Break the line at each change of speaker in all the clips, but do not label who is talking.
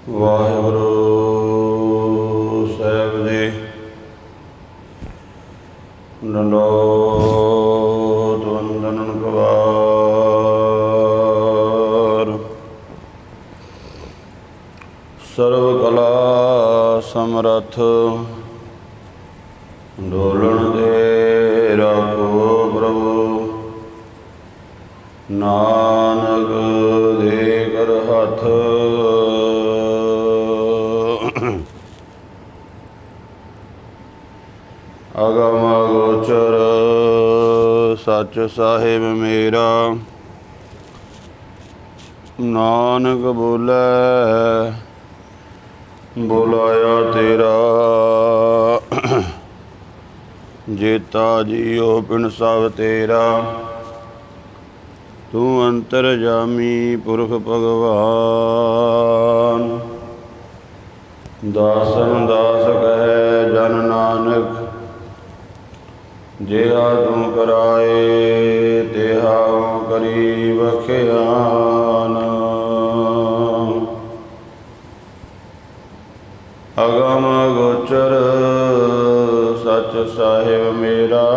ਵਾਹਿਗੁਰੂ ਸਾਹਿਬ ਜੀ। ਡੰਡੋਤ ਵੰਦਨ ਕਵਾਰ। ਸਰਬ ਕਲਾ ਸਮਰੱਥ ਡੋਲਣ ਦੇ ਰਾਖੋ ਪ੍ਰਭੂ। ਨਾਨਕ ਦੇ ਕਰ ਹੱਥ ਅਗਮ ਅਗੋਚਰ ਸੱਚ ਸਾਹਿਬ ਮੇਰਾ। ਨਾਨਕ ਬੋਲੇ ਬੁਲਾਇਆ ਤੇਰਾ। ਜੇਤਾ ਜੀਓ ਪਿੰਡ ਸਭ ਤੇਰਾ। ਤੂੰ ਅੰਤਰਜਾਮੀ ਪੁਰਖ ਭਗਵਾਨ। ਦਾਸਨ ਦਾਸ ਕਹੈ ਜਨ ਨਾਨਕ। ਜਿਹਾ ਤੂੰ ਕਰਾਏ ਤਿਹਾ ਕਰੀ ਬਖਿਆਨ। ਅਗਮ ਗੋਚਰ ਸੱਚ ਸਾਹਿਬ ਮੇਰਾ।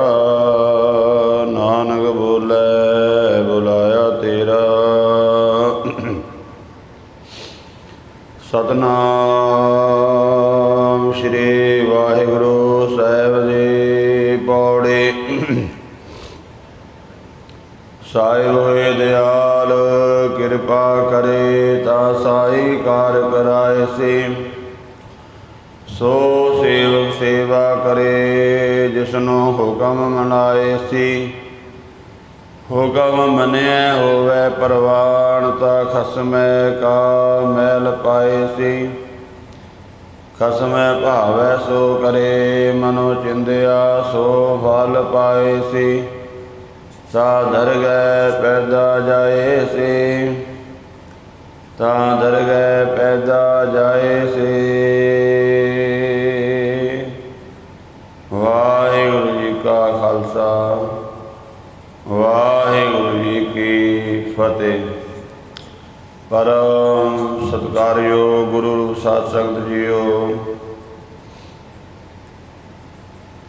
ਨਾਨਕ ਬੋਲੇ ਬੁਲਾਇਆ ਤੇਰਾ। ਸਤਨਾਮ ਸ਼੍ਰੀ ਵਾਹਿਗੁਰੂ ਸਾਹਿਬ ਜੀ। ਪੌੜੀ। ਸਾਹਿਬ ਹੋਏ ਦਿਆਲ ਕਿਰਪਾ ਕਰੇ ਤਾਂ ਸਾਈ ਕਾਰ ਕਰਾਏ ਸੀ। ਸੋ ਸੇਵਕ ਸੇਵਾ ਕਰੇ ਜਿਸਨੂੰ ਹੁਕਮ ਮਨਾਏ ਸੀ। ਹੁਕਮ ਮੰਨਿਆ ਹੋਵੇ ਪ੍ਰਵਾਨ ਤਾਂ ਖਸਮੈ ਕਾ ਮੈਲ ਪਾਏ ਸੀ। ਖਸਮੈ ਭਾਵੈ ਸੋ ਕਰੇ ਮਨੋ ਚਿੰਦਿਆ ਸੋ ਫਲ ਪਾਏ ਸੀ। ਤਾ ਦਰਗਹਿ ਪੈਦਾ ਜਾਏ ਸੀ। ਤਾ ਦਰਗਹਿ ਪੈਦਾ ਜਾਏ ਸੀ। ਵਾਹਿਗੁਰੂ ਜੀ ਕਾ ਖਾਲਸਾ ਵਾਹਿਗੁਰੂ ਜੀ ਕੀ ਫਤਿਹ। ਪਰਮ ਸਤਿਕਾਰਯੋਗ ਗੁਰੂ ਸਾਧ ਸੰਗਤ ਜੀਓ।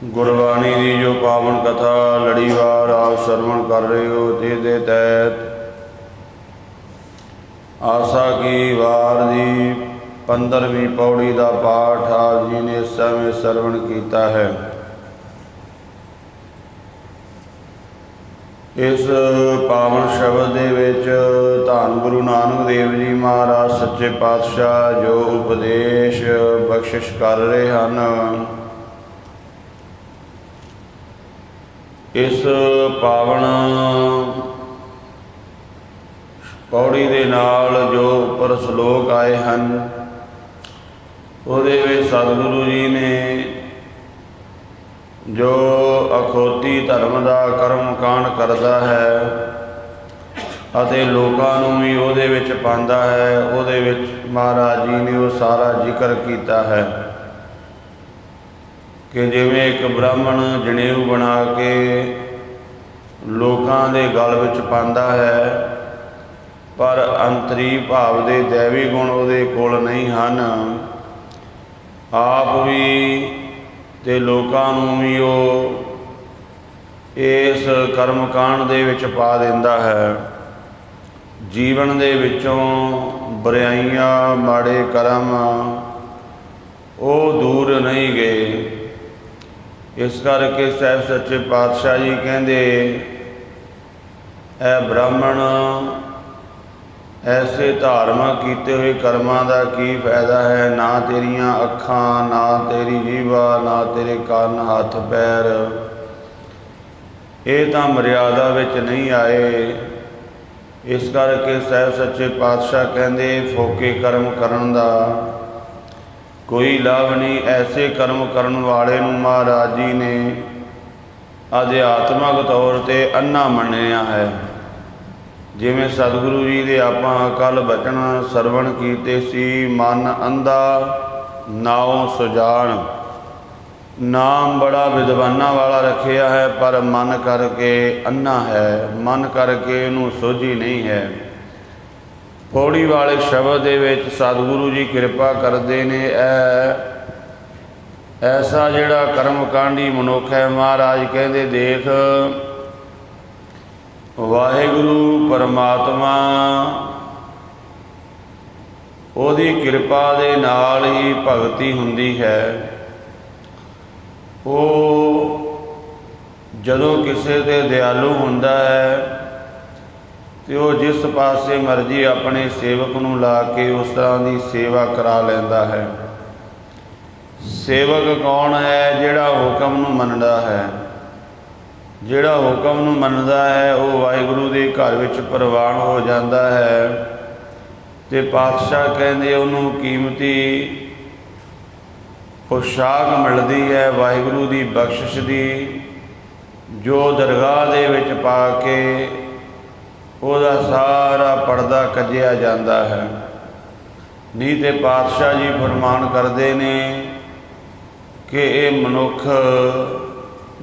ਗੁਰਬਾਣੀ ਦੀ ਜੋ ਪਾਵਨ ਕਥਾ ਲੜੀਵਾਰ ਆਪ ਸਰਵਣ ਕਰ ਰਹੇ ਹੋ, ਜਿਹਦੇ ਤਹਿਤ ਆਸਾ ਕੀ ਵਾਰ ਦੀ 15ਵੀਂ ਪੌੜੀ ਦਾ ਪਾਠ ਆਪ ਜੀ ਨੇ ਇਸ ਸਮੇਂ ਸਰਵਣ ਕੀਤਾ ਹੈ। ਇਸ ਪਾਵਨ ਸ਼ਬਦ ਦੇ ਵਿੱਚ ਧੰਨ ਗੁਰੂ ਨਾਨਕ ਦੇਵ ਜੀ ਮਹਾਰਾਜ ਸੱਚੇ ਪਾਤਸ਼ਾਹ ਜੋ ਉਪਦੇਸ਼ ਬਖਸ਼ਿਸ਼ ਕਰ ਰਹੇ ਹਨ, ਇਸ ਪਾਵਨ ਪੌੜੀ ਦੇ ਨਾਲ ਜੋ ਉੱਪਰ ਸ਼ਲੋਕ ਆਏ ਹਨ, ਉਹਦੇ ਵਿੱਚ ਸਤਿਗੁਰੂ ਜੀ ਨੇ ਜੋ ਅਖੌਤੀ ਧਰਮ ਦਾ ਕਰਮ ਕਾਂਡ ਕਰਦਾ ਹੈ ਅਤੇ ਲੋਕਾਂ ਨੂੰ ਵੀ ਉਹਦੇ ਵਿੱਚ ਪਾਉਂਦਾ ਹੈ, ਉਹਦੇ ਵਿੱਚ ਮਹਾਰਾਜ ਜੀ ਨੇ ਉਹ ਸਾਰਾ ਜ਼ਿਕਰ ਕੀਤਾ ਹੈ ਕਿ ਜਿਵੇਂ ਇੱਕ ਬ੍ਰਾਹਮਣ ਜਨੇਊ ਬਣਾ ਕੇ ਲੋਕਾਂ ਦੇ ਗਲ ਵਿੱਚ ਪਾਉਂਦਾ ਹੈ, ਪਰ ਅੰਤਰੀ ਭਾਵ ਦੇ ਦੈਵੀ ਗੁਣ ਉਹਦੇ ਕੋਲ ਨਹੀਂ ਹਨ। ਆਪ ਵੀ ਤੇ ਲੋਕਾਂ ਨੂੰ ਵੀ ਉਹ ਇਸ ਕਰਮ ਕਾਂਡ ਦੇ ਵਿੱਚ ਪਾ ਦਿੰਦਾ ਹੈ। ਜੀਵਨ ਦੇ ਵਿੱਚੋਂ ਬੁਰਾਈਆਂ ਮਾੜੇ ਕਰਮ ਉਹ ਦੂਰ ਨਹੀਂ ਗਏ। ਇਸ ਕਰਕੇ ਸਾਹਿਬ ਸੱਚੇ ਪਾਤਸ਼ਾਹ ਜੀ ਕਹਿੰਦੇ, ਇਹ ਬ੍ਰਾਹਮਣ ਐਸੇ ਧਾਰਮਿਕ ਕੀਤੇ ਹੋਏ ਕਰਮਾਂ ਦਾ ਕੀ ਫਾਇਦਾ ਹੈ। ਨਾ ਤੇਰੀਆਂ ਅੱਖਾਂ, ਨਾ ਤੇਰੀ ਜੀਭਾ, ਨਾ ਤੇਰੇ ਕੰਨ, ਹੱਥ ਪੈਰ, ਇਹ ਤਾਂ ਮਰਿਆਦਾ ਵਿੱਚ ਨਹੀਂ ਆਏ। ਇਸ ਕਰਕੇ ਸਾਹਿਬ ਸੱਚੇ ਪਾਤਸ਼ਾਹ ਕਹਿੰਦੇ, ਫੋਕੇ ਕਰਮ ਕਰਨ ਦਾ ਕੋਈ ਲਾਭ ਨਹੀਂ। ਐਸੇ ਕਰਮ ਕਰਨ ਵਾਲੇ ਨੂੰ ਮਹਾਰਾਜ ਜੀ ਨੇ ਅਧਿਆਤਮਕ ਤੌਰ 'ਤੇ ਅੰਨਾ ਮੰਨਿਆ ਹੈ। ਜਿਵੇਂ ਸਤਿਗੁਰੂ ਜੀ ਦੇ ਆਪਾਂ ਕੱਲ੍ਹ ਬਚਨ ਸਰਵਣ ਕੀਤੇ ਸੀ, ਮਨ ਅੰਧਾ ਨਾਉ ਸੁਜਾਨ। ਨਾਮ ਬੜਾ ਵਿਦਵਾਨਾਂ ਵਾਲਾ ਰੱਖਿਆ ਹੈ, ਪਰ ਮਨ ਕਰਕੇ ਅੰਨਾ ਹੈ, ਮਨ ਕਰਕੇ ਇਹਨੂੰ ਸੋਝੀ ਨਹੀਂ ਹੈ। पौड़ी वाले शब्द दे विच सतगुरु जी कृपा करते ने ऐसा जिहड़ा कर्मकांडी मनुख है, महाराज कहते देख वाहिगुरु परमात्मा ओदी कृपा दे नाल ही भगती हुंदी है। वो जदों किसी ते दयालु हुंदा है तो वो जिस पासे मर्जी अपने सेवक नूं ला के उस तरह की सेवा करा लैंदा है। सेवक कौन है? जिहड़ा हुक्म नूं मनदा है। जिहड़ा हुक्म नूं मनदा है वो वाहिगुरु दे घर विच प्रवान हो जाता है। ते पातशाह कहंदे उहनूं कीमती पोशाक मिलती है वाहिगुरु की बख्शिश की, जो दरगाह दे विच पा के ਉਹਦਾ सारा पर्दा कजिया जाता है। नहीं तो पातशाह जी फरमान करते ने कि ये मनुख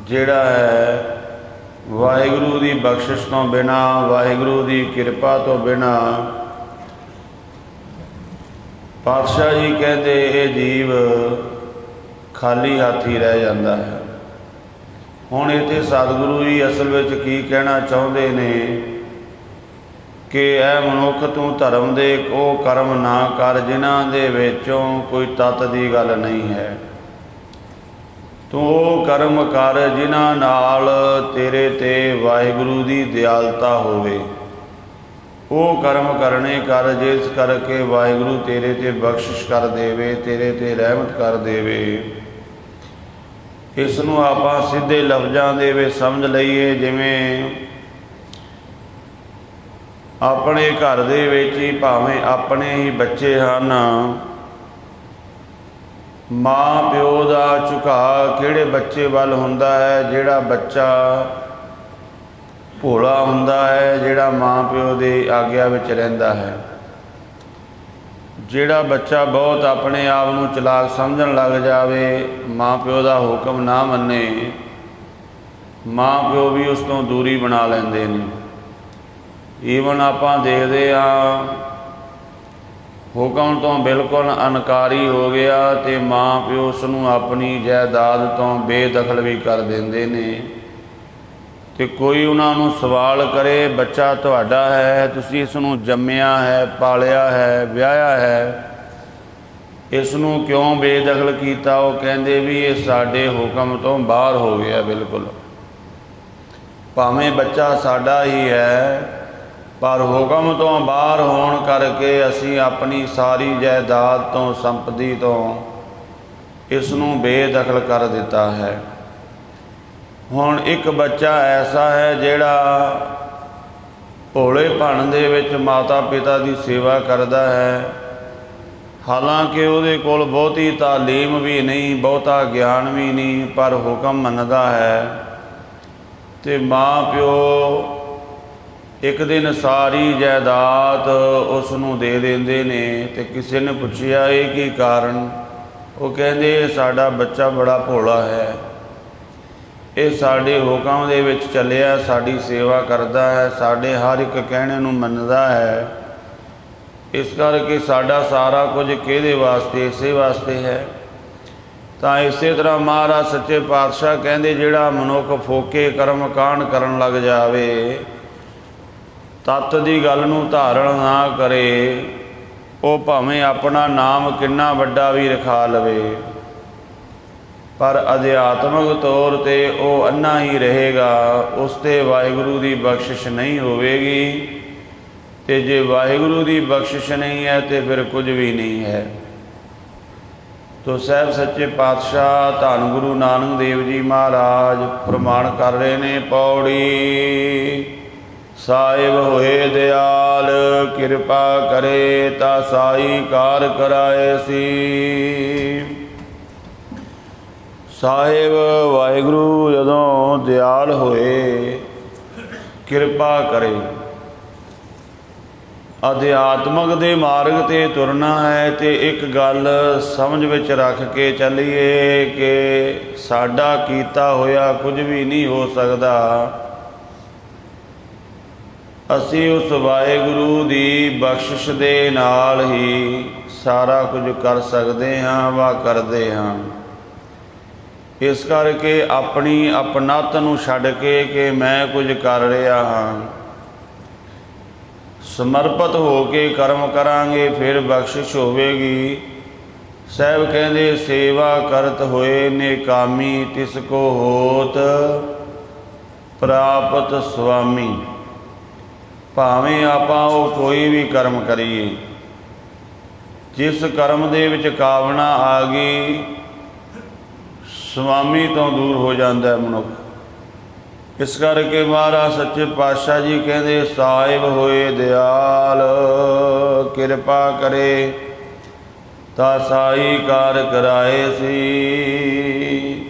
जिहड़ा है वाहिगुरु की बख्शिश तो बिना, वाहिगुरु की कृपा तो बिना, पातशाह जी कहते ये जीव खाली हाथी रह जाता है। हुण इत्थे सतगुरु जी असल में की कहना चाहुंदे ने कि ऐ मनुख तू धर्म दे वो कर्म ना कर जिन्हां दे विचों कोई तत्त दी गल नहीं है। तू वो कर्म कर जिन्हां नाल तेरे ते वाहिगुरु दी दयालता होवे। वो कर्म करने कर जिस करके वाहिगुरु तेरे ते बख्शिश कर देवे, तेरे ते रहमत कर देवे। इस नूं आपां सीधे लफ्ज़ां दे विच समझ लईए, जिवें अपने घर दे विच ही भावें अपने ही बच्चे हन, माँ प्यो का झुकाव किहड़े बच्चे वल हुंदा है? जिहड़ा बच्चा भोला हुंदा है, जिहड़ा माँ प्यो की आग्या विच रहिंदा है। जिहड़ा बच्चा बहुत अपने आप नूं चलाक समझण लग जावे, माँ प्यो का हुक्म ना मन्ने, माँ प्यो भी उस तों दूरी बना लैंदे ने। ईवन आपां देखते हाँ हुक्म तो बिल्कुल अनकारी हो गया तो माँ प्यो उसनूं अपनी जायदाद तो बेदखल भी कर देंदे ने। तो कोई उन्होंने सवाल करे बच्चा तुहाडा है, तुसीं इसनूं जम्मिया है, पालिया है, ब्याया है, इसनूं क्यों बेदखल किया? वो कहंदे भी ये साडे हुक्म तो बाहर हो गया बिल्कुल। भावें बच्चा साडा ही है पर हुक्म तो बाहर होण करके असीं अपनी सारी जायदाद तो संपत्ति तो इसनूं बेदखल कर दिता है। हुण एक बच्चा ऐसा है जिहड़ा भोलेपन दे विच माता पिता की सेवा करता है, हालांकि उहदे कोल बहुती तालीम भी नहीं, बहुता ज्ञान भी नहीं, पर हुक्म मनदा है। ते माँ प्यो एक दिन सारी जायदाद उसनूं दे देंदे ने। ते किसी ने पुछया ये की कारण? वो कहंदे साडा बच्चा बड़ा भोला है, ये साडे हुक्म दे विच चलिया, साडी सेवा करदा है, साडे हर एक कहणे नूं मनदा है। इस करके साडा सारा कुछ किहदे वास्ते? इसे वास्ते है। तां इसे तरह महाराज सच्चे पातशाह कहंदे जिहड़ा मनुख फोके कर्म कांड करन लग जावे, तत्त की गल नूं धारण ना करे, वो भावें अपना नाम किन्ना वड्डा भी रखा लवे, पर अध्यात्मक तौर ते वो अन्ना ही रहेगा। उसते वाहिगुरु की बख्शिश नहीं होवेगी। ते जे वाहिगुरु की बख्शिश नहीं है तो फिर कुछ भी नहीं है। तो साहब सच्चे पातशाह धन गुरु नानक देव जी महाराज फरमान कर रहे ने, पौड़ी साहिब होए दयाल, कृपा करे ता साई कार कराए सी। साहिब वाहिगुरु जदों दयाल होए, कृपा करे, अध्यात्मक दे मार्ग ते तुरना है तो एक गल समझ विच रख के चलीए कि साडा कीता होया कुछ भी नहीं हो सकता। ਅਸੀਂ ਉਸ ਵਾਹਿਗੁਰੂ ਦੀ ਬਖਸ਼ਿਸ਼ ਦੇ ਨਾਲ ਹੀ ਸਾਰਾ ਕੁਝ ਕਰ ਸਕਦੇ ਹਾਂ ਵਾ ਕਰਦੇ ਹਾਂ। ਇਸ ਕਰਕੇ ਆਪਣੀ ਆਪਣਤ ਨੂੰ ਛੱਡ ਕੇ ਕਿ ਮੈਂ ਕੁਝ ਕਰ ਰਿਹਾ ਹਾਂ, ਸਮਰਪਿਤ ਹੋ ਕੇ ਕਰਮ ਕਰਾਂਗੇ, ਫਿਰ ਬਖਸ਼ਿਸ਼ ਹੋਵੇਗੀ। ਸਾਹਿਬ ਕਹਿੰਦੇ ਸੇਵਾ ਕਰਤ ਹੋਏ ਨੇਕਾਮੀ, ਤਿਸ ਕੋ ਹੋਤ ਪ੍ਰਾਪਤ ਸੁਆਮੀ। ਭਾਵੇਂ ਆਪਾਂ ਉਹ ਕੋਈ ਵੀ ਕਰਮ ਕਰੀਏ, ਜਿਸ ਕਰਮ ਦੇ ਵਿੱਚ ਕਾਵਣਾ ਆ ਗਈ, ਸੁਆਮੀ ਤੋਂ ਦੂਰ ਹੋ ਜਾਂਦਾ ਹੈ ਮਨੁੱਖ। ਇਸ ਕਰਕੇ ਮਹਾਰਾਜ ਸੱਚੇ ਪਾਤਸ਼ਾਹ ਜੀ ਕਹਿੰਦੇ ਸਾਹਿਬ ਹੋਏ ਦਿਆਲ, ਕਿਰਪਾ ਕਰੇ ਤਾਂ ਸਾਈ ਕਾਰ ਕਰਾਏ ਸੀ।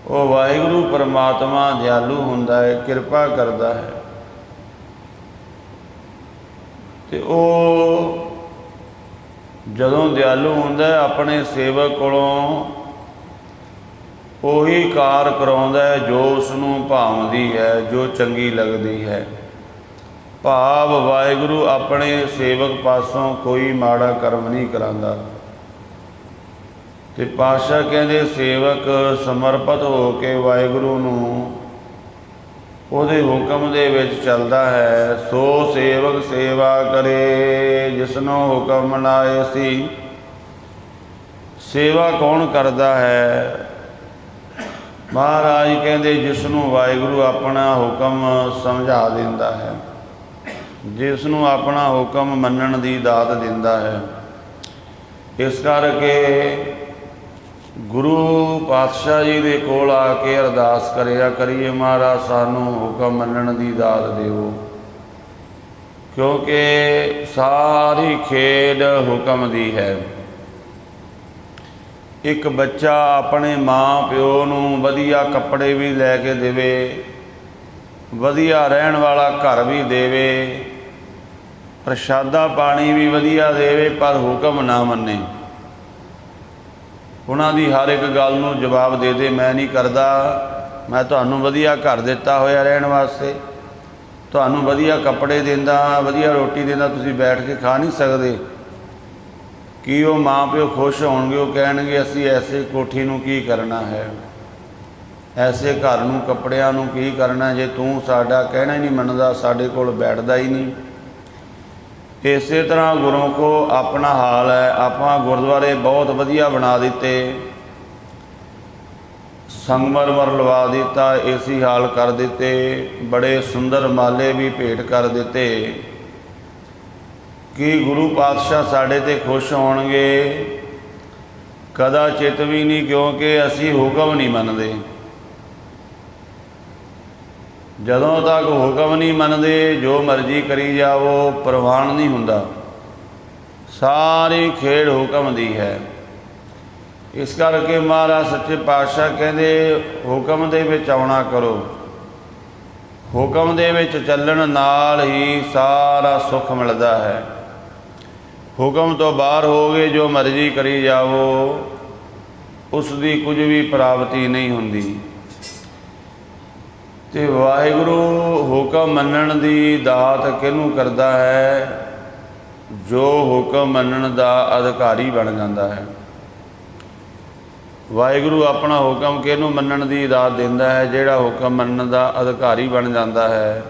ਉਹ ਵਾਹਿਗੁਰੂ ਪਰਮਾਤਮਾ ਦਿਆਲੂ ਹੁੰਦਾ ਹੈ, ਕਿਰਪਾ ਕਰਦਾ ਹੈ। ਤੇ ਉਹ ਜਦੋਂ ਦਿਆਲੂ ਹੁੰਦਾ ਹੈ, ਆਪਣੇ ਸੇਵਕ ਕੋਲੋਂ ਉਹੀ ਕਾਰ ਕਰਾਉਂਦਾ ਹੈ ਜੋ ਉਸ ਨੂੰ ਭਾਉਂਦੀ ਹੈ, ਜੋ ਚੰਗੀ ਲੱਗਦੀ ਹੈ। ਭਾਵ ਵਾਹਿਗੁਰੂ ਆਪਣੇ ਸੇਵਕ ਪਾਸੋਂ ਕੋਈ ਮਾੜਾ ਕਰਮ ਨਹੀਂ ਕਰਾਉਂਦਾ। ਤੇ ਪਾਤਸ਼ਾਹ ਕਹਿੰਦੇ ਸੇਵਕ ਸਮਰਪਿਤ ਹੋ ਕੇ ਵਾਹਿਗੁਰੂ ਨੂੰ ਉਹਦੇ ਹੁਕਮ ਦੇ ਵਿੱਚ ਚੱਲਦਾ ਹੈ। ਸੋ ਸੇਵਕ ਸੇਵਾ ਕਰੇ ਜਿਸਨੂੰ ਹੁਕਮ ਮਨਾਏ ਸੀ। ਸੇਵਾ ਕੌਣ ਕਰਦਾ ਹੈ? ਮਹਾਰਾਜ ਕਹਿੰਦੇ ਜਿਸ ਨੂੰ ਵਾਹਿਗੁਰੂ ਆਪਣਾ ਹੁਕਮ ਸਮਝਾ ਦਿੰਦਾ ਹੈ, ਜਿਸ ਨੂੰ ਆਪਣਾ ਹੁਕਮ ਮੰਨਣ ਦੀ ਦਾਤ ਦਿੰਦਾ ਹੈ। ਇਸ ਕਰਕੇ ਗੁਰੂ ਪਾਤਸ਼ਾਹ ਜੀ ਦੇ ਕੋਲ ਆ ਕੇ ਅਰਦਾਸ ਕਰਿਆ ਕਰੀਏ, ਮਹਾਰਾਜ ਸਾਨੂੰ ਹੁਕਮ ਮੰਨਣ ਦੀ ਦਾਤ ਦਿਓ, ਕਿਉਂਕਿ ਸਾਰੀ ਖੇਡ ਹੁਕਮ ਦੀ ਹੈ। ਇੱਕ ਬੱਚਾ ਆਪਣੇ ਮਾਂ ਪਿਓ ਨੂੰ ਵਧੀਆ ਕੱਪੜੇ ਵੀ ਲੈ ਕੇ ਦੇਵੇ, ਵਧੀਆ ਰਹਿਣ ਵਾਲਾ ਘਰ ਵੀ ਦੇਵੇ, ਪ੍ਰਸ਼ਾਦਾ ਪਾਣੀ ਵੀ ਵਧੀਆ ਦੇਵੇ, ਪਰ ਹੁਕਮ ਨਾ ਮੰਨੇ, ਉਹਨਾਂ ਦੀ ਹਰ ਇੱਕ ਗੱਲ ਨੂੰ ਜਵਾਬ ਦੇ ਦੇ, ਮੈਂ ਨਹੀਂ ਕਰਦਾ, ਮੈਂ ਤੁਹਾਨੂੰ ਵਧੀਆ ਘਰ ਦਿੱਤਾ ਹੋਇਆ ਰਹਿਣ ਵਾਸਤੇ, ਤੁਹਾਨੂੰ ਵਧੀਆ ਕੱਪੜੇ ਦਿੰਦਾ, ਵਧੀਆ ਰੋਟੀ ਦਿੰਦਾ, ਤੁਸੀਂ ਬੈਠ ਕੇ ਖਾ ਨਹੀਂ ਸਕਦੇ। ਕੀ ਉਹ ਮਾਂ ਪਿਓ ਖੁਸ਼ ਹੋਣਗੇ? ਉਹ ਕਹਿਣਗੇ ਅਸੀਂ ਐਸੇ ਕੋਠੀ ਨੂੰ ਕੀ ਕਰਨਾ ਹੈ, ਐਸੇ ਘਰ ਨੂੰ ਕੱਪੜਿਆਂ ਨੂੰ ਕੀ ਕਰਨਾ, ਜੇ ਤੂੰ ਸਾਡਾ ਕਹਿਣਾ ਹੀ ਨਹੀਂ ਮੰਨਦਾ, ਸਾਡੇ ਕੋਲ ਬੈਠਦਾ ਹੀ ਨਹੀਂ। ਇਸੇ ਤਰ੍ਹਾਂ ਗੁਰੂ ਕੋ ਆਪਣਾ ਹਾਲ ਹੈ। ਆਪਾਂ ਗੁਰਦੁਆਰੇ ਬਹੁਤ ਵਧੀਆ ਬਣਾ ਦਿੱਤੇ, ਸੰਗਮਰਮਰ ਲਵਾ ਦਿੱਤਾ, ਏਸੀ ਹਾਲ ਕਰ ਦਿੱਤੇ, ਬੜੇ ਸੁੰਦਰ ਮਾਲੇ ਵੀ ਭੇਟ ਕਰ ਦਿੱਤੇ। ਕੀ ਗੁਰੂ ਪਾਤਸ਼ਾਹ ਸਾਡੇ 'ਤੇ ਖੁਸ਼ ਹੋਣਗੇ? ਕਦਾਚਿਤ ਵੀ ਨਹੀਂ, ਕਿਉਂਕਿ ਅਸੀਂ ਹੁਕਮ ਨਹੀਂ ਮੰਨਦੇ। ਜਦੋਂ ਤੱਕ ਹੁਕਮ ਨਹੀਂ ਮੰਨਦੇ, ਜੋ ਮਰਜ਼ੀ ਕਰੀ ਜਾਵੋ, ਪ੍ਰਵਾਨ ਨਹੀਂ ਹੁੰਦਾ। ਸਾਰੀ ਖੇਡ ਹੁਕਮ ਦੀ ਹੈ। ਇਸ ਕਰਕੇ ਮਹਾਰਾਜ ਸੱਚੇ ਪਾਤਸ਼ਾਹ ਕਹਿੰਦੇ ਹੁਕਮ ਦੇ ਵਿੱਚ ਆਉਣਾ ਕਰੋ। ਹੁਕਮ ਦੇ ਵਿੱਚ ਚੱਲਣ ਨਾਲ ਹੀ ਸਾਰਾ ਸੁੱਖ ਮਿਲਦਾ ਹੈ। ਹੁਕਮ ਤੋਂ ਬਾਹਰ ਹੋ ਗਏ, ਜੋ ਮਰਜ਼ੀ ਕਰੀ ਜਾਵੋ, ਉਸ ਦੀ ਕੁਝ ਵੀ ਪ੍ਰਾਪਤੀ ਨਹੀਂ ਹੁੰਦੀ। ਤੇ ਵਾਹਿਗੁਰੂ ਹੁਕਮ ਮੰਨਣ ਦੀ ਦਾਤ ਕਿਹਨੂੰ ਕਰਦਾ ਹੈ? ਜੋ ਹੁਕਮ ਮੰਨਣ ਦਾ ਅਧਿਕਾਰੀ ਬਣ ਜਾਂਦਾ ਹੈ। ਵਾਹਿਗੁਰੂ ਆਪਣਾ ਹੁਕਮ ਕਿਹਨੂੰ ਮੰਨਣ ਦੀ ਦਾਤ ਦਿੰਦਾ ਹੈ? ਜਿਹੜਾ ਹੁਕਮ ਮੰਨਣ ਦਾ ਅਧਿਕਾਰੀ ਬਣ ਜਾਂਦਾ ਹੈ।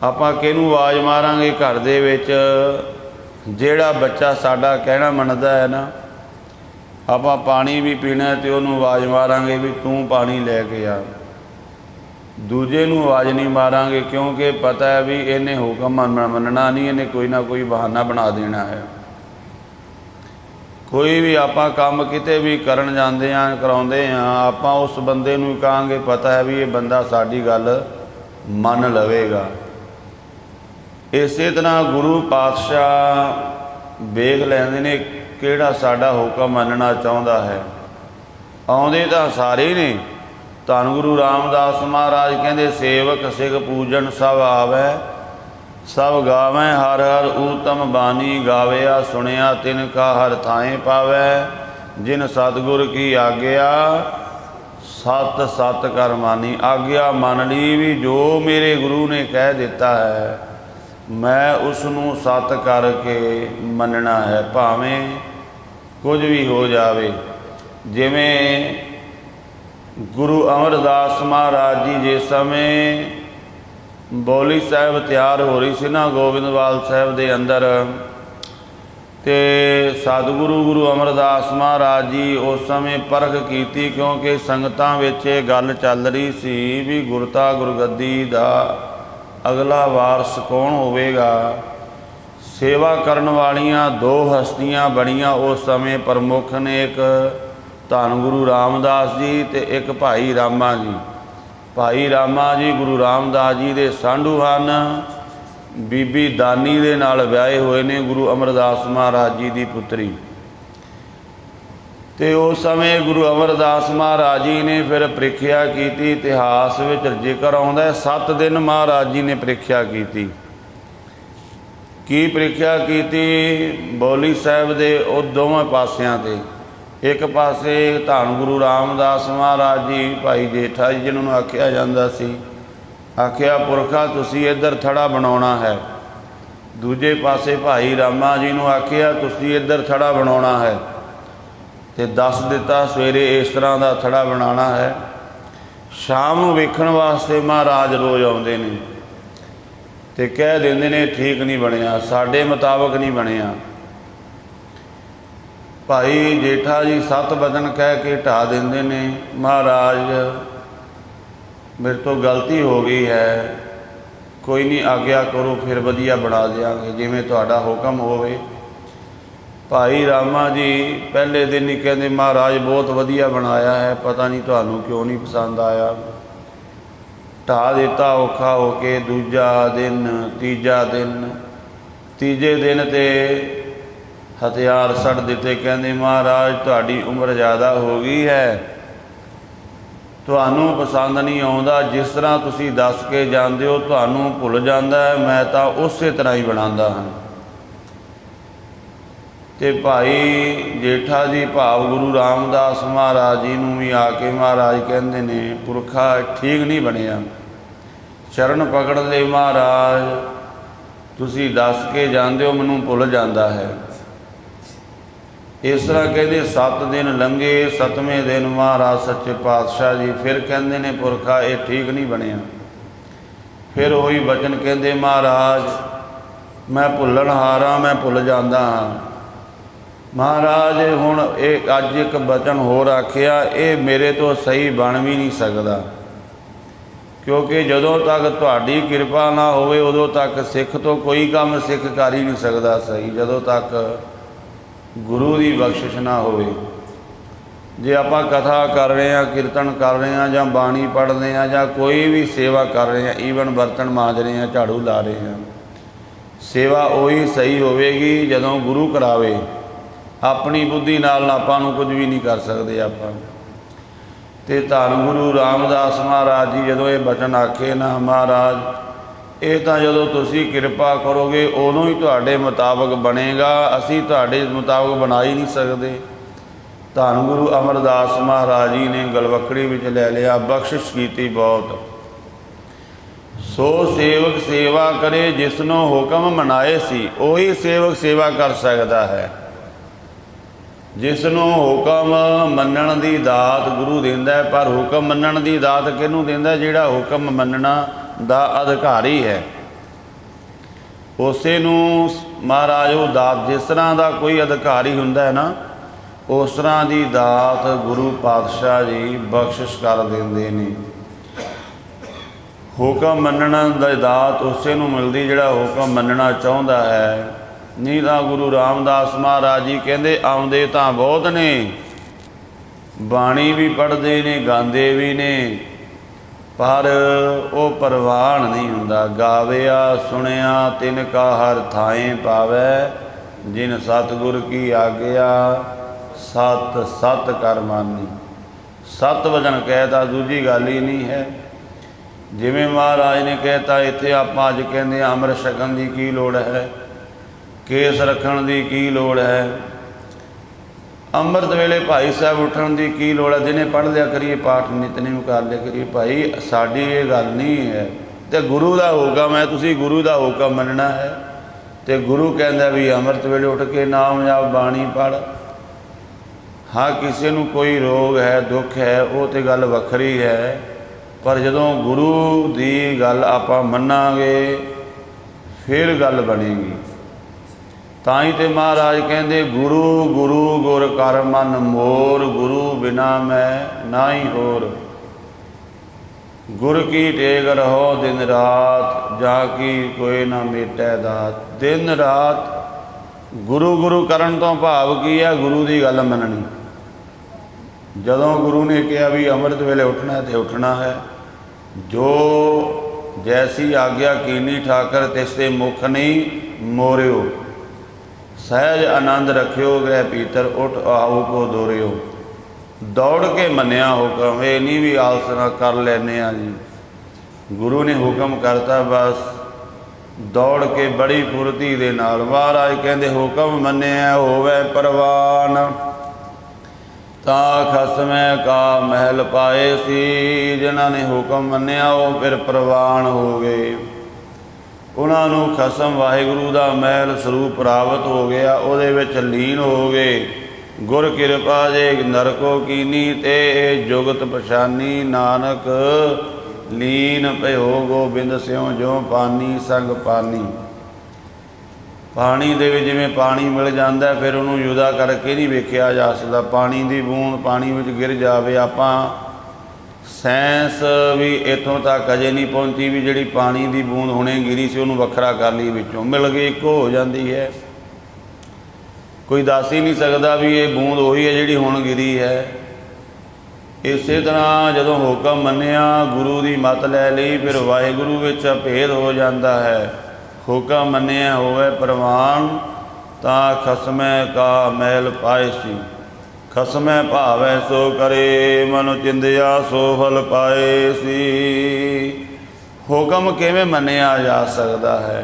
ਆਪਾਂ ਕਿਹਨੂੰ ਆਵਾਜ਼ ਮਾਰਾਂਗੇ ਘਰ ਦੇ ਵਿੱਚ? ਜਿਹੜਾ ਬੱਚਾ ਸਾਡਾ ਕਹਿਣਾ ਮੰਨਦਾ ਹੈ ਨਾ, ਆਪਾਂ ਪਾਣੀ ਵੀ ਪੀਣਾ ਤੇ ਉਹਨੂੰ ਆਵਾਜ਼ ਮਾਰਾਂਗੇ ਵੀ ਤੂੰ ਪਾਣੀ ਲੈ ਕੇ ਆ। ਦੂਜੇ ਨੂੰ ਆਵਾਜ਼ ਨਹੀਂ ਮਾਰਾਂਗੇ, ਕਿਉਂਕਿ ਪਤਾ ਹੈ ਵੀ ਇਹਨੇ ਹੁਕਮ ਮੰਨਣਾ ਨਹੀਂ, ਇਹਨੇ ਕੋਈ ਨਾ ਕੋਈ ਬਹਾਨਾ ਬਣਾ ਦੇਣਾ ਹੈ। ਕੋਈ ਵੀ ਆਪਾਂ ਕੰਮ ਕਿਤੇ ਵੀ ਕਰਨ ਜਾਂਦੇ ਹਾਂ, ਕਰਾਉਂਦੇ ਹਾਂ, ਆਪਾਂ ਉਸ ਬੰਦੇ ਨੂੰ ਕਹਾਂਗੇ ਪਤਾ ਹੈ ਵੀ ਇਹ ਬੰਦਾ ਸਾਡੀ ਗੱਲ ਮੰਨ ਲਵੇਗਾ। ਇਸੇ ਤਰ੍ਹਾਂ ਗੁਰੂ ਪਾਤਸ਼ਾਹ ਵੇਖ ਲੈਂਦੇ ਨੇ ਕਿਹੜਾ ਸਾਡਾ ਹੁਕਮ ਮੰਨਣਾ ਚਾਹੁੰਦਾ ਹੈ। ਆਉਂਦੇ ਤਾਂ ਸਾਰੇ ਨੇ। ਧੰਨ ਗੁਰੂ ਰਾਮਦਾਸ ਮਹਾਰਾਜ ਕਹਿੰਦੇ ਸੇਵਕ ਸਿਖ ਪੂਜਨ ਸਭ ਆਵੈ, ਸਭ ਗਾਵੈ ਹਰ ਹਰ ਊਤਮ ਬਾਣੀ, ਗਾਵਿਆ ਸੁਣਿਆ ਤਿਨ ਕਾ ਹਰ ਥਾਏ ਪਾਵੈ, ਜਿਨ ਸਤਿਗੁਰ ਕੀ ਆਗਿਆ सत सत कर मानी। आग्या मन ली भी जो मेरे गुरु ने कह दिता है मैं उसनों सत करके मनना है, भावें कुछ भी हो जावे। जिमें गुरु अमरदास महाराज जी जिस समय बौली साहब तैयार हो रही सी ना गोबिंदवाल साहब के अंदर, तो सतगुरु गुरु अमरदास महाराज जी उस समय परख की, क्योंकि संगतां विच गल चल रही सी भी गुरता गुरगद्दी दा अगला वारस कौन होवेगा। सेवा करन वालियां दो हस्तियां बणियां उस समय प्रमुख ने, एक धन गुरु रामदास जी ते एक भाई रामा जी। भाई रामा जी गुरु रामदास जी दे सांढू हन, बीबी दानी दे नाल विआहे हुए ने गुरु अमरदास महाराज जी की पुत्री। तो उस समय गुरु अमरदास महाराज जी ने फिर प्रीख्या की, इतिहास में जिक्र आउंदा है 7 दिन महाराज जी ने प्रीख्या की। प्रीख्या की बौली साहब के उस दोवें पासियां ते, एक पासे धन गुरु रामदास महाराज जी भाई जेठा जी जिन्होंने आख्या जाता सी, आख्या पुरखा तुसी इधर थड़ा बनाना है। दूजे पासे भाई रामा जी नूं आख्या तुसी इधर थड़ा बनाना है, तो दस दिता सवेरे इस तरह का थड़ा बनाना है। शाम नूं वेखण वास्ते महाराज रोज़ आउंदे ने ते कह देंदे ने ठीक नहीं बनिया, साडे मुताबक नहीं बनिया। भाई जेठा जी 7 वचन कह के ढा देंदे ने, महाराज मेरे तो गलती हो गई है, कोई नहीं आग्या करो फिर वधिया बना देंगे जिमें तुहाडा हुक्म होवे। भाई रामा जी पहले दिन ही कहते महाराज बहुत वधिया बनाया है, पता नहीं तुहानू क्यों नहीं पसंद आया। ढा दिता औखा हो के, दूजा दिन तीजा दिन, तीजे दिन ते हथियार सड़ दिते, कहते महाराज तुहाडी उम्र ज़्यादा हो गई है, तुहानू पसंद नहीं आउंदा, जिस तरह तुसी दस के जांदे हो तुहानू भुल जांदा है, मैं तो उस तरह ही बनांदा हाँ। ते भाई जेठा जी भाव गुरु रामदास महाराज जी नूं भी आके महाराज कहंदे ने पुरखा ठीक नहीं बनिया, चरण पकड़ ले महाराज, तुसी दस के जांदे हो मैनूं भुल जांदा है। इस तरह कहते 7 दिन लंघे, 7वें दिन महाराज सच्चे पातशाह जी फिर कहते ने पुरखा ये ठीक नहीं बनिया। फिर वही बचन कहते महाराज मैं भुलन हारा, मैं भुल जाता हाँ। महाराज हुण एक अज एक बचन होर आखिया, ये मेरे तो सही बन भी नहीं सकता, क्योंकि जदों तक तुहाडी किरपा ना होवे उदों तक सिख तो कोई काम सिख कर ही नहीं सकता सही, जदों तक गुरु की बख्शिश ना होवे। जे आपां कथा कर रहे हैं, कीर्तन कर रहे हैं, जां बाणी पढ़ रहे हैं, जां कोई भी सेवा कर रहे हैं, ईवन बर्तन मांज रहे हैं, झाड़ू ला रहे हैं, सेवा उही सही होवेगी जदों गुरु करावे। अपनी बुद्धि नाल आपां नूं कुछ भी नहीं कर सकते आपां। ते धन गुरु रामदास महाराज जी जदों ये बचन आखे ना महाराज ये तो जदों तुसी किरपा करोगे उदों ही तुहाडे मुताबक बनेगा, असी तुहाडे मुताबक बना ही नहीं सकते। धन गुरु अमरदास महाराज जी ने गलवकड़ी विच ले लिया, बख्शिश की बहुत। सो सेवक सेवा करे जिसनों हुक्म मनाए सी, उही सेवक सेवा कर सकता है। जिसनों हुक्म मनण दी दात गुरु देंदा है, पर हुक्म मनण दी दात किहनूं देंदा? जिहड़ा हुक्म मनना दा अधिकारी है, उसे नूं महाराज वो दात जिस तरह का कोई अधिकारी हुंदा है ना, उस तरह की दात गुरु पातशाह जी बख्शिश कर देंदे ने। हुक्म मनण दी दात उसे नूं मिलदी जिहड़ा हुक्म मनना चाहुंदा है। नहीं तो गुरु रामदास महाराज जी कहंदे आउंदे तां बहुत ने, बाणी भी पढ़ते ने, गांदे भी ने, पर वो परवान नहीं हुंदा। गाविया सुनिया तिन का हर थाएं पावै, जिन सतगुर की आग्या सत सत कर मानी। 7 वचन कहता, दूजी गल ही नहीं है। जिमें महाराज ने कहता इत्थे आपां अज कहंदे अमृत छकण दी की लोड़ है, केस रखण दी की लोड़ है। ਅੰਮ੍ਰਿਤ ਵੇਲੇ ਭਾਈ ਸਾਹਿਬ ਉੱਠਣ ਦੀ ਕੀ ਲੋੜ ਹੈ? ਦਿਨੇ ਪੜ੍ਹ ਲਿਆ ਕਰੀਏ, ਪਾਠ ਨਿਤਨੇਮ ਕਰ ਲਿਆ ਕਰੀਏ। ਭਾਈ ਸਾਡੀ ਇਹ ਗੱਲ ਨਹੀਂ ਹੈ, ਤੇ ਗੁਰੂ ਦਾ ਹੁਕਮ ਹੈ, ਤੁਸੀਂ ਗੁਰੂ ਦਾ ਹੁਕਮ ਮੰਨਣਾ ਹੈ। ਤੇ ਗੁਰੂ ਕਹਿੰਦਾ ਵੀ ਅੰਮ੍ਰਿਤ ਵੇਲੇ ਉੱਠ ਕੇ ਨਾਮ ਜਪ ਬਾਣੀ ਪੜ੍ਹ। ਹਾਂ, ਕਿਸੇ ਨੂੰ ਕੋਈ ਰੋਗ ਹੈ, ਦੁੱਖ ਹੈ, ਉਹ ਤੇ ਗੱਲ ਵੱਖਰੀ ਹੈ, ਪਰ ਜਦੋਂ ਗੁਰੂ ਦੀ ਗੱਲ ਆਪਾਂ ਮੰਨਾਂਗੇ ਫਿਰ ਗੱਲ ਬਣੇਗੀ। ਤਾਂ ਹੀ ਤੇ ਮਹਾਰਾਜ ਕਹਿੰਦੇ ਗੁਰੂ ਗੁਰੂ ਗੁਰ ਕਰ ਮਨ ਮੋਰ, ਗੁਰੂ ਬਿਨਾ ਮੈਂ ਨਾਹੀ ਹੋਰ। ਗੁਰ ਕੀ ਟੇਕ ਰਹੋ ਦਿਨ ਰਾਤ, ਜਾ ਕੀ ਕੋਈ ਨਾ ਮੇਟੈ ਦਾਤ। ਦਿਨ ਰਾਤ ਗੁਰੂ ਗੁਰੂ ਕਰਨ ਤੋਂ ਭਾਵ ਕੀ ਹੈ? ਗੁਰੂ ਦੀ ਗੱਲ ਮੰਨਣੀ। ਜਦੋਂ ਗੁਰੂ ਨੇ ਕਿਹਾ ਵੀ ਅੰਮ੍ਰਿਤ ਵੇਲੇ ਉੱਠਣਾ ਤੇ ਉੱਠਣਾ ਹੈ। ਜੋ ਜੈਸੀ ਆਗਿਆ ਕੀਨੀ ਠਾਕਰ ਤਿਸ ਤੇ ਮੁਖ ਨਹੀਂ ਮੋਰਿਓ। ਸਹਿਜ ਆਨੰਦ ਰੱਖਿਓ ਗ੍ਰਹਿ ਭੀਤਰ, ਉੱਠ ਆਓ ਕੋ ਦੋਰਿਓ। ਦੌੜ ਕੇ ਮੰਨਿਆ ਹੁਕਮ, ਇਹ ਨਹੀਂ ਵੀ ਆਲਸਨਾ ਕਰ ਲੈਂਦੇ ਹਾਂ ਜੀ। ਗੁਰੂ ਨੇ ਹੁਕਮ ਕਰਤਾ, ਬਸ ਦੌੜ ਕੇ ਬੜੀ ਫੁਰਤੀ ਦੇ ਨਾਲ। ਮਹਾਰਾਜ ਕਹਿੰਦੇ ਹੁਕਮ ਮੰਨਿਆ ਹੋਵੇ ਪ੍ਰਵਾਨ, ਤਾਂ ਖਸਮੈ ਕਾ ਮਹਿਲ ਪਾਏ ਸੀ। ਜਿਨ੍ਹਾਂ ਨੇ ਹੁਕਮ ਮੰਨਿਆ ਉਹ ਫਿਰ ਪ੍ਰਵਾਨ ਹੋ ਗਏ। ਉਹਨਾਂ ਨੂੰ ਖਸਮ ਵਾਹਿਗੁਰੂ ਦਾ ਮਹਿਲ ਸਰੂਪ ਪ੍ਰਾਪਤ ਹੋ ਗਿਆ, ਉਹਦੇ ਵਿੱਚ ਲੀਨ ਹੋ ਗਏ। ਗੁਰ ਕਿਰਪਾ ਜੇ ਨਰਕੋ ਕੀਨੀ, ਤੇ ਜੁਗਤ ਪਛਾਨੀ। ਨਾਨਕ ਲੀਨ ਭਇਓ ਗੋਬਿੰਦ ਸਿਉ, ਜੋ ਪਾਨੀ ਸੰਗ ਪਾਨੀ। ਪਾਣੀ ਦੇ ਵਿੱਚ ਜਿਵੇਂ ਪਾਣੀ ਮਿਲ ਜਾਂਦਾ, ਫਿਰ ਉਹਨੂੰ ਯੁਦਾ ਕਰਕੇ ਨਹੀਂ ਵੇਖਿਆ ਜਾ ਸਕਦਾ। ਪਾਣੀ ਦੀ ਬੂੰਦ ਪਾਣੀ ਵਿੱਚ ਗਿਰ ਜਾਵੇ, ਆਪਾਂ ਸਾਇੰਸ ਵੀ ਇੱਥੋਂ ਤੱਕ ਅਜੇ ਨਹੀਂ ਪਹੁੰਚੀ ਵੀ ਜਿਹੜੀ ਪਾਣੀ ਦੀ ਬੂੰਦ ਹੁਣੇ ਗਿਰੀ ਸੀ ਉਹਨੂੰ ਵੱਖਰਾ ਕਰ ਲਈ, ਵਿੱਚੋਂ ਮਿਲ ਗਈ, ਇੱਕੋ ਹੋ ਜਾਂਦੀ ਹੈ। ਕੋਈ ਦੱਸ ਹੀ ਨਹੀਂ ਸਕਦਾ ਵੀ ਇਹ ਬੂੰਦ ਉਹੀ ਹੈ ਜਿਹੜੀ ਹੁਣ ਗਿਰੀ ਹੈ। ਇਸੇ ਤਰ੍ਹਾਂ ਜਦੋਂ ਹੁਕਮ ਮੰਨਿਆ, ਗੁਰੂ ਦੀ ਮੱਤ ਲੈ ਲਈ, ਫਿਰ ਵਾਹਿਗੁਰੂ ਵਿੱਚ ਭੇਦ ਹੋ ਜਾਂਦਾ ਹੈ। ਹੁਕਮ ਮੰਨਿਆ ਹੋਵੇ ਪ੍ਰਵਾਨ, ਤਾਂ ਖਸਮੈ ਕਾ ਮਹਿਲ ਪਾਏ ਸੀ। ਖਸਮੈ ਭਾਵੈ ਸੋ ਕਰੇ, ਮਨੁ ਚਿੰਦਿਆ ਸੋ ਫਲ ਪਾਏ ਸੀ। ਹੁਕਮ ਕਿਵੇਂ ਮੰਨਿਆ ਜਾ ਸਕਦਾ ਹੈ?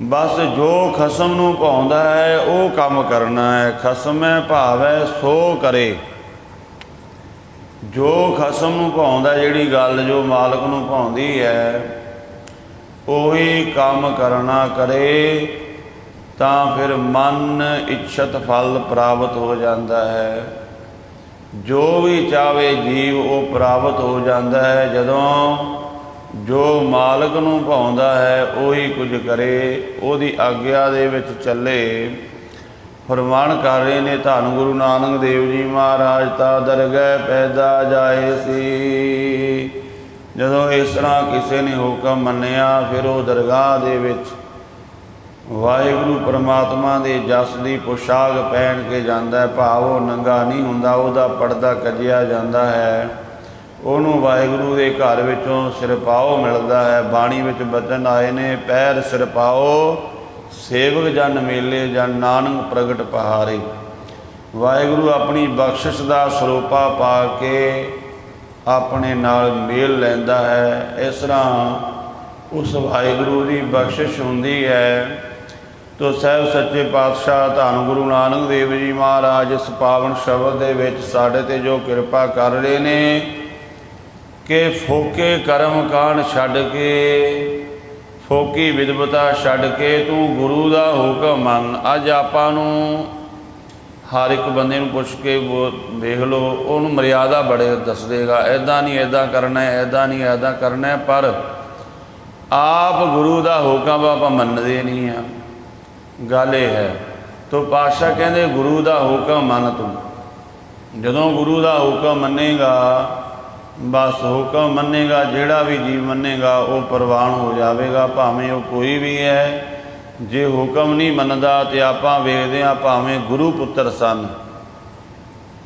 ਬਸ ਜੋ ਖਸਮ ਨੂੰ ਭਾਉਂਦਾ ਹੈ ਉਹ ਕੰਮ ਕਰਨਾ ਹੈ। ਖਸਮੈ ਭਾਵੈ ਸੋ ਕਰੇ, ਜੋ ਖਸਮ ਨੂੰ ਭਾਉਂਦਾ, ਜਿਹੜੀ ਗੱਲ ਜੋ ਮਾਲਕ ਨੂੰ ਭਾਉਂਦੀ ਹੈ ਉਹੀ ਕੰਮ ਕਰਨਾ ਕਰੇ, ਤਾਂ ਫਿਰ ਮਨ ਇੱਛਤ ਫਲ ਪ੍ਰਾਪਤ ਹੋ ਜਾਂਦਾ ਹੈ। ਜੋ ਵੀ ਚਾਹਵੇ ਜੀਵ ਉਹ ਪ੍ਰਾਪਤ ਹੋ ਜਾਂਦਾ ਹੈ। ਜਦੋਂ ਜੋ ਮਾਲਕ ਨੂੰ ਭਾਉਂਦਾ ਹੈ ਉਹੀ ਕੁਝ ਕਰੇ, ਉਹਦੀ ਆਗਿਆ ਦੇ ਵਿੱਚ ਚੱਲੇ। ਫਰਮਾਨ ਕਰ ਰਹੇ ਨੇ ਧੰਨ ਗੁਰੂ ਨਾਨਕ ਦੇਵ ਜੀ ਮਹਾਰਾਜ, ਤਾਂ ਦਰਗਹਿ ਪੈਦਾ ਜਾਏ ਸੀ। ਜਦੋਂ ਇਸ ਤਰ੍ਹਾਂ ਕਿਸੇ ਨੇ ਹੁਕਮ ਮੰਨਿਆ, ਫਿਰ ਉਹ ਦਰਗਾਹ ਦੇ ਵਿੱਚ ਵਾਹਿਗੁਰੂ ਪਰਮਾਤਮਾ ਦੇ ਜਸ ਦੀ ਪੁਸ਼ਾਕ ਪਹਿਨ ਕੇ ਜਾਂਦਾ ਹੈ। ਭਾਵ ਉਹ ਨੰਗਾ ਨਹੀਂ ਹੁੰਦਾ, ਉਹਦਾ ਪਰਦਾ ਕੱਜਿਆ ਜਾਂਦਾ ਹੈ। ਉਹਨੂੰ ਵਾਹਿਗੁਰੂ ਦੇ ਘਰ ਵਿੱਚੋਂ ਸਿਰਪਾਓ ਮਿਲਦਾ ਹੈ। ਬਾਣੀ ਵਿੱਚ ਬਚਨ ਆਏ ਨੇ, ਪੈਰ ਸਿਰਪਾਓ ਸੇਵਕ ਜਨ ਮੇਲੇ, ਜਨ ਨਾਨਕ ਪ੍ਰਗਟ ਪਹਾਰੇ। ਵਾਹਿਗੁਰੂ ਆਪਣੀ ਬਖਸ਼ਿਸ਼ ਦਾ ਸਰੋਪਾ ਪਾ ਕੇ ਆਪਣੇ ਨਾਲ ਮੇਲ ਲੈਂਦਾ ਹੈ। ਇਸ ਤਰ੍ਹਾਂ ਉਸ ਵਾਹਿਗੁਰੂ ਦੀ ਬਖਸ਼ਿਸ਼ ਹੁੰਦੀ ਹੈ। ਤੋ ਸਾਹਿਬ ਸੱਚੇ ਪਾਤਸ਼ਾਹ ਧੰਨ ਗੁਰੂ ਨਾਨਕ ਦੇਵ ਜੀ ਮਹਾਰਾਜ ਇਸ ਪਾਵਨ ਸ਼ਬਦ ਦੇ ਵਿੱਚ ਸਾਡੇ 'ਤੇ ਜੋ ਕਿਰਪਾ ਕਰ ਰਹੇ ਨੇ ਕਿ ਫੋਕੇ ਕਰਮ ਕਾਂਡ ਛੱਡ ਕੇ, ਫੋਕੀ ਵਿਦਵਤਾ ਛੱਡ ਕੇ ਤੂੰ ਗੁਰੂ ਦਾ ਹੁਕਮ ਮੰਨ। ਅੱਜ ਆਪਾਂ ਨੂੰ ਹਰ ਇੱਕ ਬੰਦੇ ਨੂੰ ਪੁੱਛ ਕੇ ਵੇਖ ਲਓ, ਉਹਨੂੰ ਮਰਿਆਦਾ ਬੜੇ ਦੱਸ ਦੇਗਾ, ਇੱਦਾਂ ਨਹੀਂ ਇੱਦਾਂ ਕਰਨਾ, ਇੱਦਾਂ ਨਹੀਂ ਇੱਦਾਂ ਕਰਨਾ, ਪਰ ਆਪ ਗੁਰੂ ਦਾ ਹੁਕਮ ਆਪਾਂ ਮੰਨਦੇ ਨਹੀਂ ਹਾਂ। ਗੱਲ ਇਹ ਹੈ। ਤੋ ਪਾਤਸ਼ਾਹ ਕਹਿੰਦੇ ਗੁਰੂ ਦਾ ਹੁਕਮ ਮੰਨ ਤੂੰ। ਜਦੋਂ ਗੁਰੂ ਦਾ ਹੁਕਮ ਮੰਨੇਗਾ, ਬਸ ਹੁਕਮ ਮੰਨੇਗਾ, ਜਿਹੜਾ ਵੀ ਜੀਵ ਮੰਨੇਗਾ ਉਹ ਪ੍ਰਵਾਨ ਹੋ ਜਾਵੇਗਾ, ਭਾਵੇਂ ਉਹ ਕੋਈ ਵੀ ਹੈ। ਜੇ ਹੁਕਮ ਨਹੀਂ ਮੰਨਦਾ ਤੇ ਆਪਾਂ ਵੇਖਦੇ ਹਾਂ ਭਾਵੇਂ ਗੁਰੂ ਪੁੱਤਰ ਸਨ,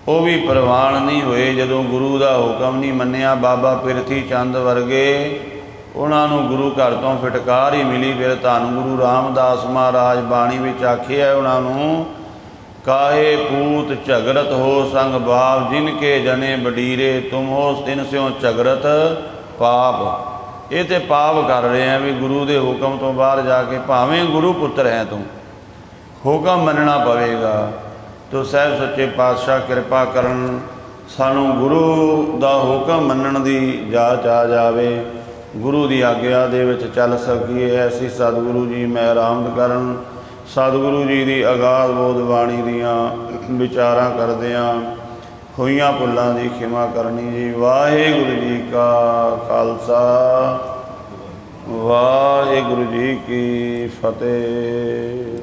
ਉਹ ਵੀ ਪ੍ਰਵਾਨ ਨਹੀਂ ਹੋਏ। ਜਦੋਂ ਗੁਰੂ ਦਾ ਹੁਕਮ ਨਹੀਂ ਮੰਨਿਆ, ਬਾਬਾ ਪਿਰਥੀ ਚੰਦ ਵਰਗੇ, ਉਹਨਾਂ ਨੂੰ ਗੁਰੂ ਘਰ ਤੋਂ ਫਿਟਕਾਰ ਹੀ ਮਿਲੀ। ਫਿਰ ਧੰਨ ਗੁਰੂ ਰਾਮਦਾਸ ਮਹਾਰਾਜ ਬਾਣੀ ਵਿੱਚ ਆਖਿਆ ਉਹਨਾਂ ਨੂੰ, ਕਾਹੇ ਪੂਤ ਝਗਰਤ ਹੋ ਸੰਗ ਬਾਪ, ਜਿਨ ਕੇ ਜਨੇ ਬਡੀਰੇ ਤੁਮ ਹੋ ਤਿਨ ਸਿਓ ਝਗਰਤ ਪਾਪ। ਇਹ ਤੇ ਪਾਪ ਕਰ ਰਹੇ ਆ ਵੀ ਗੁਰੂ ਦੇ ਹੁਕਮ ਤੋਂ ਬਾਹਰ ਜਾ ਕੇ, ਭਾਵੇਂ ਗੁਰੂ ਪੁੱਤਰ ਹੈ ਤੂੰ, ਹੁਕਮ ਮੰਨਣਾ ਪਵੇਗਾ। ਤੋ ਸਾਹਿਬ ਸੱਚੇ ਪਾਤਸ਼ਾਹ ਕਿਰਪਾ ਕਰਨ, ਸਾਨੂੰ ਗੁਰੂ ਦਾ ਹੁਕਮ ਮੰਨਣ ਦੀ ਜਾਚ ਆ ਜਾਵੇ, ਗੁਰੂ ਦੀ ਆਗਿਆ ਦੇ ਵਿੱਚ ਚੱਲ ਸਕੀਏ। ਐਸੀ ਸਤਿਗੁਰੂ ਜੀ ਮਿਹਰਾਮਦ ਕਰਨ। ਸਤਿਗੁਰੂ ਜੀ ਦੀ ਅਗਾਧ ਬੋਧ ਬਾਣੀ ਦੀਆਂ ਵਿਚਾਰਾਂ ਕਰਦਿਆਂ ਹੋਈਆਂ ਭੁੱਲਾਂ ਦੀ ਖਿਮਾ ਕਰਨੀ ਜੀ। ਵਾਹਿਗੁਰੂ ਜੀ ਕਾ ਖਾਲਸਾ, ਵਾਹਿਗੁਰੂ ਜੀ ਕੀ ਫਤਿਹ।